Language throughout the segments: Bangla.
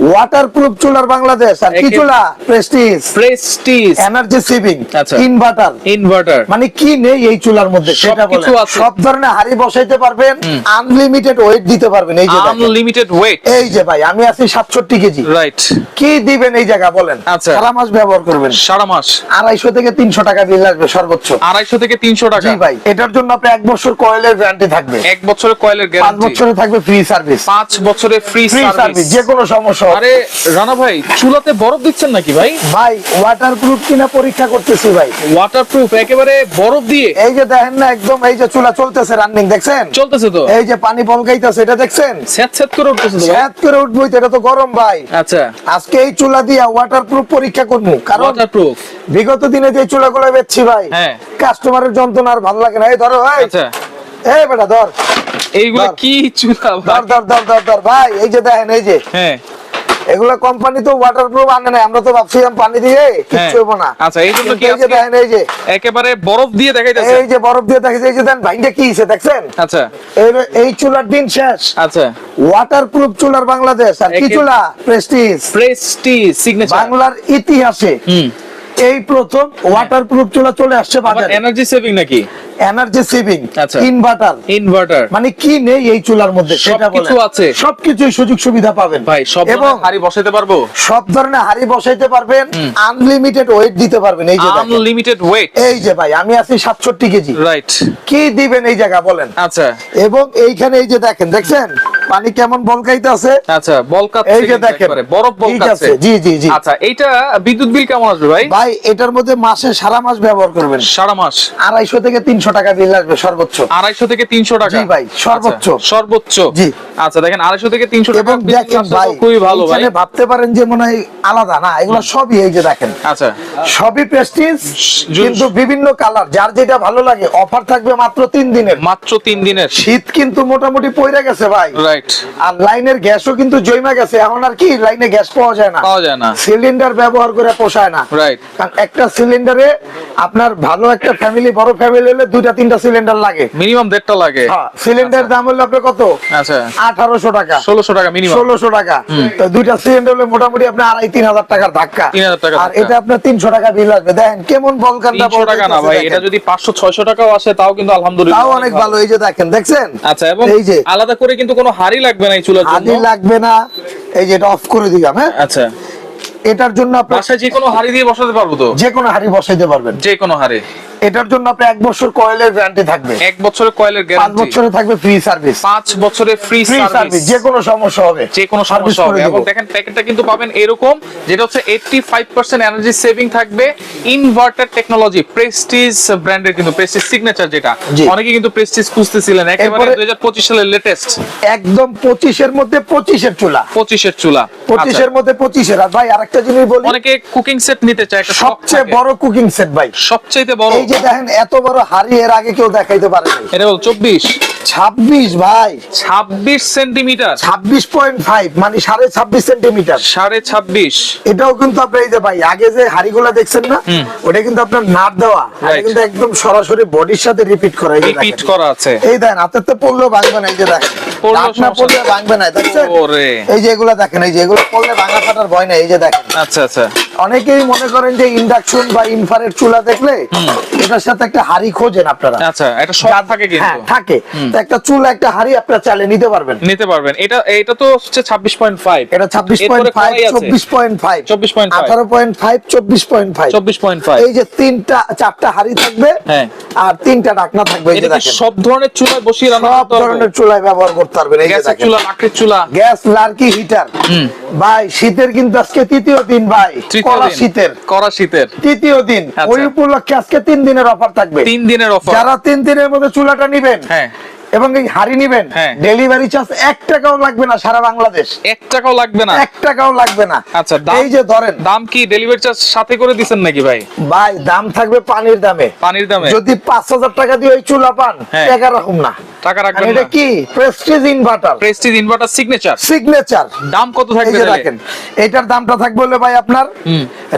ওয়াটারপ্রুফ চুলার বাংলাদেশ। আর কি চুলা? প্রেস্টিজ। প্রেস্টিজ এনার্জি সেভিং, আচ্ছা। ইনভার্টার। মানে কি নেই এই চুলার মধ্যে সেটা বলেন। সবকিছু আছে। সব ধরনের হাড়ি বসাইতে পারবেন, আনলিমিটেড ওয়েট দিতে পারবেন। এই যে দেখেন, আনলিমিটেড ওয়েট। এই যে ভাই আমি আছি 67 কেজি। রাইট। কি দিবেন এই জায়গা বলেন? আচ্ছা। সারা মাস ব্যবহার করবেন। সারা মাস 250 থেকে 300 টাকা বিল আসবে সর্বোচ্চ। 250 থেকে 300 টাকা। জি ভাই, এটার জন্য আপনি 1 বছর কয়েলের গ্যারান্টি থাকবে। 1 বছরের কয়েলের 5 গ্যারান্টি। বছরে থাকবে ফ্রি সার্ভিস। 5 বছরের ফ্রি সার্ভিস। যে কোনো সমস্যা হবে। আরে রানা ভাই, চুলাতে বরফ দিচ্ছেন নাকি ভাই? ভাই ওয়াটারপ্রুফ কিনা পরীক্ষা করতেছি ভাই। ওয়াটারপ্রুফ একেবারে বরফ দিয়ে। এই যে দেখেন না, একদম এই যে চুলা চলতেছে, রানিং দেখছেন? চলতেছে তো। এই যে পানি বলকাইতেছে, এটা দেখছেন? স্যাঁত স্যাঁত করে উঠতেছে তো ভাই। স্যাঁত করে উঠবই তো, এটা তো গরম ভাই। আচ্ছা। আজকে এই চুলা দিয়া ওয়াটারপ্রুফ পরীক্ষা করবো, কারণ ওয়াটারপ্রুফ। বিগত দিনে যে চুলাগুলো বেচছি ভাই, হ্যাঁ। কাস্টমারের যন্ত্রণা আর ভালো লাগে না। এই ধরো ভাই, আচ্ছা। এই বেটা ধর, এইগুলো ধর। কি চুলা ভাই? ধর ধর ধর ধর ধর ভাই, এই যে দেখেন, এই যে হ্যাঁ। এগুলা কোম্পানি তো ওয়াটারপ্রুফ আনে না, আমরা তো ভাবছিলাম পানি দিয়ে কিচ্ছু হইব না। আচ্ছা, এই জন্য কি এই যে আজকে দেখেন, এই যে একেবারে বরফ দিয়ে দেখাইতেছে? এই যে বরফ দিয়ে দেখেছে, এই যে দেখেন ভাইটা কি হিসে দেখছেন? আচ্ছা এই চুলার দিন শেষ। আচ্ছা। ওয়াটারপ্রুফ চুলার বাংলাদেশ। আর কি চুলা? প্রেস্টিজ। Prestige signature. বাংলার ইতিহাসে এই প্রথম ওয়াটারপ্রুফ চুলা চলে আসছে বাজারে। এনার্জি সেভিং নাকি? এনার্জি সেভিং, আচ্ছা। ইনভার্টার। মানে কি নেই এই চুলার মধ্যে সেটা বলেন। সবকিছু আছে। সবকিছুই সুযোগ সুবিধা পাবেন ভাই সব এবং হাড়ি বসাইতে পারবো? সব ধরনের হাড়ি বসাইতে পারবেন, আনলিমিটেড ওয়েট দিতে পারবেন। এই যে দেখেন, আনলিমিটেড ওয়েট। এই যে ভাই আমি আছি 67 কেজি। রাইট। কি দিবেন এই জায়গা বলেন? আচ্ছা এবং এইখানে এই যে দেখেন, দেখছেন পানি কেমন বলকাইতে আছে? আচ্ছা, বলকাচ্ছে। এই যে দেখেন, বরফ বলকাচ্ছে। জি জি জি। আচ্ছা, এইটা বিদ্যুৎ বিল কেমন আসবে ভাই? ভাই এটার মধ্যে মাসে সারা মাস ব্যবহার করবেন, সারা মাস 250 থেকে 300 টাকা বিল আসবে সর্বোচ্চ। 250 থেকে 300 টাকা। জি ভাই, সর্বোচ্চ। আচ্ছা, সর্বোচ্চ। জি। আচ্ছা দেখেন, 250 থেকে 300 টাকা এবং দেখেন ভাই, খুবই ভালো ভাই। এখানে ভাবতে পারেন যে মনে হয় আলাদা, না, এগুলো সবই এই যে দেখেন, আচ্ছা। সবই প্রেস্টিজ, কিন্তু বিভিন্ন কালার, যার যেটা ভালো লাগে। অফার থাকবে মাত্র 3 দিনের। মাত্র 3 দিনের। শীত কিন্তু মোটামুটি পড়ে গেছে ভাই। রাইট। আর লাইনের গ্যাসও কিন্তু জমা গেছে, এখন আর কি লাইনে গ্যাস পাওয়া যায় না, পাওয়া যায় না। সিলিন্ডার ব্যবহার করে পোষায় না। রাইট। কারণ একটা সিলিন্ডারে আপনার ভালো একটা ফ্যামিলি, বড় ফ্যামিলি হলে 2টা-3টা সিলিন্ডার লাগে, মিনিমাম 1.5টা লাগে। হ্যাঁ, সিলিন্ডার দাম হলো আপনার কত? আচ্ছা, 1800 টাকা, 1600 টাকা মিনিমাম। 1600 টাকা। তো 2টা সিলিন্ডার হলে মোটামুটি আপনার 2500-3000 টাকার ধাক্কা। 3000 টাকা আর ধাক্কা। এটা আপনার 300 টাকা বিল আসবে। দেখেন কেমন বলকানটা 300 টাকা না ভাই, এটা যদি 500-600 টাকাও আসে তাও কিন্তু আলহামদুলিল্লাহ তাও অনেক ভালো। এই যে দেখেন, দেখছেন? আচ্ছা, এবং এই যে আলাদা করে কিন্তু কোনো হাড়ি লাগবে না এই চুলার জন্য। হাড়ি লাগবে না। এই যে এটা অফ করে দিলাম। হ্যাঁ, আচ্ছা, এটার জন্য আপনি বাসায় যে কোনো হাড়ি দিয়ে বসাতে পারবো তো? যে কোনো হাড়ি বসাইতে পারবেন। যে কোনো হাড়ি। এটার জন্য আপনি 1 বছর কয়েলের গ্যারান্টি থাকবে। 1 বছরের কয়েলের 5 গ্যারান্টি। বছরে থাকবে ফ্রি সার্ভিস। 5 বছরের ফ্রি সার্ভিস। যে কোনো সমস্যা হবে, যে কোনো সার্ভিস সমস্যা করে হবে। দেব। এবং দেখেন প্যাকেটটা কিন্তু পাবেন এরকম, যেটা হচ্ছে 85% এনার্জি সেভিং থাকবে, ইনভার্টার টেকনোলজি, প্রেস্টিজ ব্র্যান্ডের, কিন্তু প্রেস্টিজ সিগনেচার, যেটা জি। অনেকে কিন্তু প্রেস্টিজ খুঁজতেছিলেন, একেবারে এরপরে 2025 সালের লেটেস্ট। একদম 25 এর মধ্যে 25 এর চুলা। 25 এর চুলা। 25 এর মধ্যে 25 এর। আর ভাই আরেকটা জিনিস বলি, অনেকে কুকিং সেট নিতে চায়, একটা শখ সবচেয়ে থাকে। বড় কুকিং সেট ভাই, সবচেয়ে বড়। এই যে দেখেন এত বড় হাড়ি এর আগে কেউ দেখাইতে পারে নাই। এটা হলো 24 26 ভাই, 26 সেন্টিমিটার। 26.5 মানে 26.5 সেন্টিমিটার। 26.5। এটাও কিন্তু আপনি এই যে ভাই আগে যে হাড়িগুলা দেখছেন না, ওটা কিন্তু আপনার নাট দেওয়া, এটা Right. কিন্তু একদম সরাসরি বডির সাথে রিপিট করা। এই যে রিপিট দেখেন, করা আছে। এই দেখেন হাতের তো পড়লেও ভাঙবে না। এই যে দেখেন, পড়লেও দাঁত না সমস্যা পড়লে নেই। ভাঙবে না, দেখছেন? ওরে। এই যে এগুলা দেখেন, এই যে এগুলো পড়লে ভাঙা ফাটার ভয় নাই। এই যে দেখেন, আচ্ছা আচ্ছা। অনেকেই মনে করেন যে ইন্ডাকশন বা ইনফ্রারেড চুলা দেখলে এটার সাথে একটা হাড়ি খোঁজেন আপনারা। আচ্ছা, একটা শখ থাকে হ্যাঁ কিন্তু। থাকে। তো একটা চুলা, একটা হাড়ি আপনারা চাইলে নিতে পারবেন। নিতে পারবেন। এটা তো হচ্ছে 26.5। এটা 26.5, 24.5, 24.5, 18.5, 24.5, 24.5। এই যে 4টা হাড়ি থাকবে, হ্যাঁ। আর 3টা ঢাকনা থাকবে। এই যে এটা কি দেখেন, সব ধরনের চুলায় বসিয়ে রান্না সব করতে পারবো? ধরনের চুলায় ব্যবহার করতে পারবেন। এই যে গ্যাসের দেখেন, চুলা, লাকড়ির চুলা। গ্যাস, লার্কি, হিটার। ভাই শীতের কিন্তু আজকে 3য় দিন ভাই, তৃতীয় কড়া দিন। শীতের কড়া শীতের 3য় দিন। আচ্ছা। ওই উপলক্ষে আজকে 3 দিনের অফার থাকবে। 3 দিনের অফার। যারা 3 দিনের মধ্যে চুলাটা নিবেন, হ্যাঁ, এবং এই হাড়ি নিবেন, হ্যাঁ। ডেলিভারি চার্জ 1 টাকাও লাগবে না সারা বাংলাদেশ। 1 টাকাও লাগবে না। 1 টাকাও লাগবে না। আচ্ছা, দাম? এই যে ধরেন, দাম কি ডেলিভারি চার্জ সাথে করে দিবেন নাকি ভাই? ভাই দাম থাকবে পানির দামে। পানির দামে? যদি 5000 টাকা দিয়ে ওই চুলা পান, হ্যাঁ। টাকা রাখুন না। টাকা আর রাখবেন এটা না। কি? Prestige inverter, Prestige inverter signature. Signature. দাম কত এই থাকবে যে তাহলে? দেখেন, এটার দামটা থাকবে হলো ভাই আপনার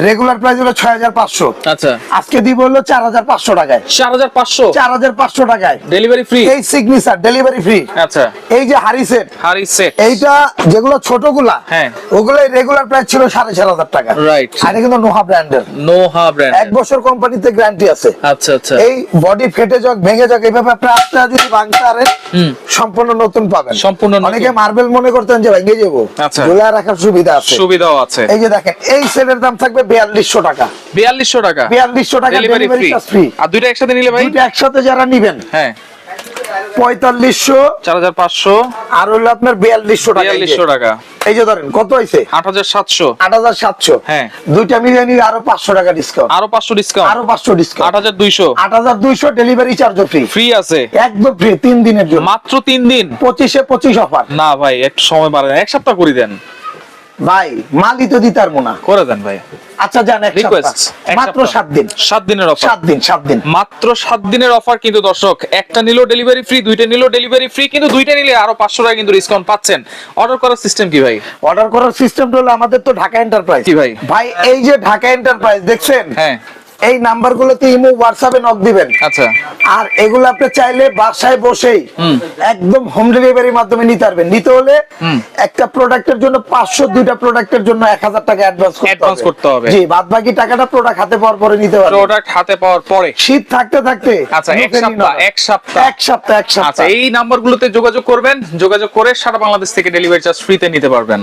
রেগুলার প্রাইস হলো 6500, আচ্ছা আজকে দিব হলো 4500 টাকায়, 4500 4500 টাকায় ডেলিভারি ফ্রি। এই সিগনেচার ডেলিভারি ফ্রি। আচ্ছা এই যে হারি সেট, হারি সেট, এইটা যেগুলো ছোটগুলা, হ্যাঁ। ওগুলাই রেগুলার প্রাইস ছিল 4500 টাকা। রাইট। আর এটা কিন্তু নোহা ব্র্যান্ডের, নোহা ব্র্যান্ড। 1 বছর কোম্পানিতে গ্যারান্টি আছে। আচ্ছা আচ্ছা এই বডি ফেটে যাক ভেঙে যাক এইভাবে আপনি আস্তে যদি ভাঙতে পারেন সম্পূর্ণ নতুন পাবেন। সম্পূর্ণ নতুন। অনেকে মার্বেল মনে করতেন যে ভেঙে যাবো, আচ্ছা। ঝুলা রাখার সুবিধা আছে, সুবিধাও আছে। এই যে দেখেন এই সেটের দাম থাকবে 4200 টাকা, 4200 টাকা 4200 টাকা delivery delivery free. Charge free. আর দুইটা একসাথে নিলে ভাই? দুইটা একসাথে যারা নিবেন হ্যাঁ 4500 4500 আর হলো আপনার 4200 টাকা। 4200 টাকা। এই যে ধরেন কত হইছে 8700। 8700, হ্যাঁ। দুইটা মিলিয়ে নিলে আরো 500 টাকা ডিসকাউন্ট, আরো 500 ডিসকাউন্ট, আরো 500 ডিসকাউন্ট, 8200 8200 ডেলিভারি চার্জও ফ্রি, ফ্রি আছে একদম ফ্রি 3 দিনের জন্য, মাত্র 3 দিন। 25 অফার। না ভাই একটু সময় বাড়ান, এক সপ্তাহ করে দেন ভাই মালই তো দিতার মোনা, করে দেন ভাই। আচ্ছা জান এক রিকোয়েস্ট সপ্তাহ, মাত্র 7 দিন, 7 দিনের অফার, 7 দিন মাত্র 7 দিনের অফার কিন্তু দর্শক, একটা নিলেও ডেলিভারি ফ্রি, দুইটা নিলেও ডেলিভারি ফ্রি, কিন্তু দুইটা নিলে আরো 500 টাকা কিন্তু ডিসকাউন্ট পাচ্ছেন। অর্ডার করার সিস্টেম কি ভাই? অর্ডার করার সিস্টেমটা হলো আমাদের তো ঢাকা এন্টারপ্রাইজ। কি ভাই? ভাই এই যে ঢাকা এন্টারপ্রাইজ দেখছেন, হ্যাঁ এই নাম্বারগুলোতে ইমো হোয়াটসঅ্যাপে নক দিবেন। আচ্ছা আর এগুলো আপনি চাইলে বাসায় বসেই একদম হোম ডেলিভারির মাধ্যমে নিতে পারবেন। নিতে হলে একটা প্রোডাক্টের জন্য 500, দুইটা প্রোডাক্টের জন্য 1000 টাকা অ্যাডভান্স করতে হবে। জি, বাদ বাকি টাকাটা প্রোডাক্ট হাতে পাওয়ার পরে নিতে পারবেন। প্রোডাক্ট হাতে পাওয়ার পরে শীত থাকতে থাকতে আচ্ছা এক সপ্তাহ এক সপ্তাহ আচ্ছা এই নাম্বারগুলোতে যোগাযোগ করবেন, যোগাযোগ করে সারা বাংলাদেশ থেকে ডেলিভারি চার্জ ফ্রিতে নিতে পারবেন।